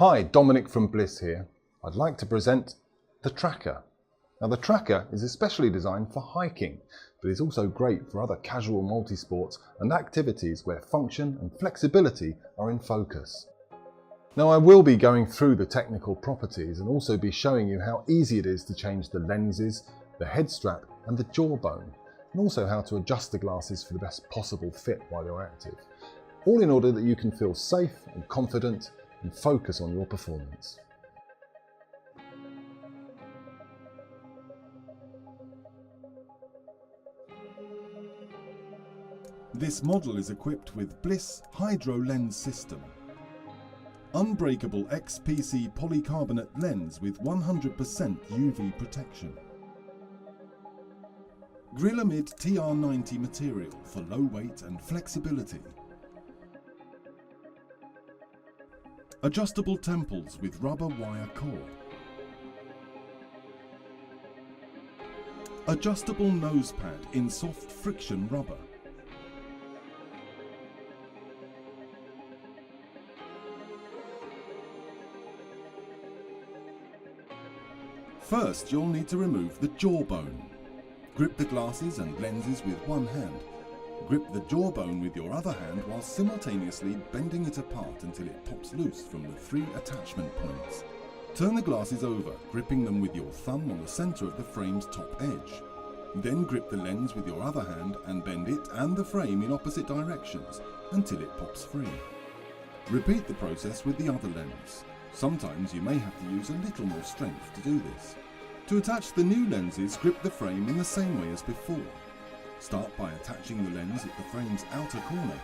Hi, Dominic from Bliz here. I'd like to present the Tracker. Now the Tracker is especially designed for hiking, but is also great for other casual multi-sports and activities where function and flexibility are in focus. Now I will be going through the technical properties and also be showing you how easy it is to change the lenses, the head strap and the jawbone, and also how to adjust the glasses for the best possible fit while you're active, all in order that you can feel safe and confident and focus on your performance. This model is equipped with Bliz Hydro Lens System. Unbreakable XPC polycarbonate lens with 100% UV protection. Grilamid TR90 material for low weight and flexibility. Adjustable temples with rubber wire core. Adjustable nose pad in soft friction rubber. First, you'll need to remove the jawbone. Grip the glasses and lenses with one hand. Grip the jawbone with your other hand while simultaneously bending it apart until it pops loose from the 3 attachment points. Turn the glasses over, gripping them with your thumb on the center of the frame's top edge. Then grip the lens with your other hand and bend it and the frame in opposite directions until it pops free. Repeat the process with the other lens. Sometimes you may have to use a little more strength to do this. To attach the new lenses, grip the frame in the same way as before. Start by attaching the lens at the frame's outer corner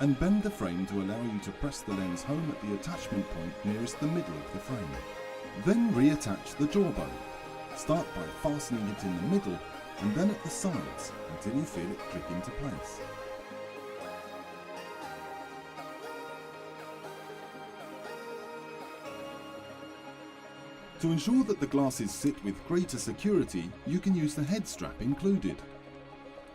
and bend the frame to allow you to press the lens home at the attachment point nearest the middle of the frame. Then reattach the jawbone. Start by fastening it in the middle and then at the sides until you feel it click into place. To ensure that the glasses sit with greater security, you can use the head strap included.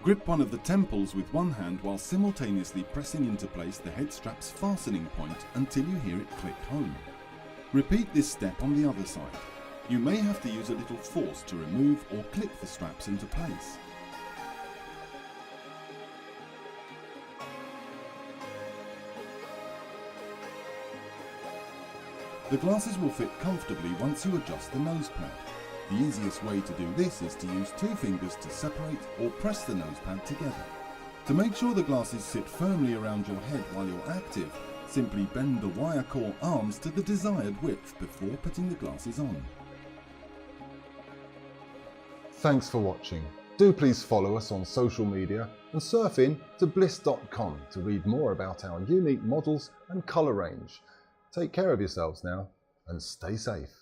Grip one of the temples with one hand while simultaneously pressing into place the head strap's fastening point until you hear it click home. Repeat this step on the other side. You may have to use a little force to remove or clip the straps into place. The glasses will fit comfortably once you adjust the nose pad. The easiest way to do this is to use 2 fingers to separate or press the nose pad together. To make sure the glasses sit firmly around your head while you're active, simply bend the wire core arms to the desired width before putting the glasses on. Thanks for watching. Do please follow us on social media and surf in to bliz.com to read more about our unique models and colour range. Take care of yourselves now and stay safe.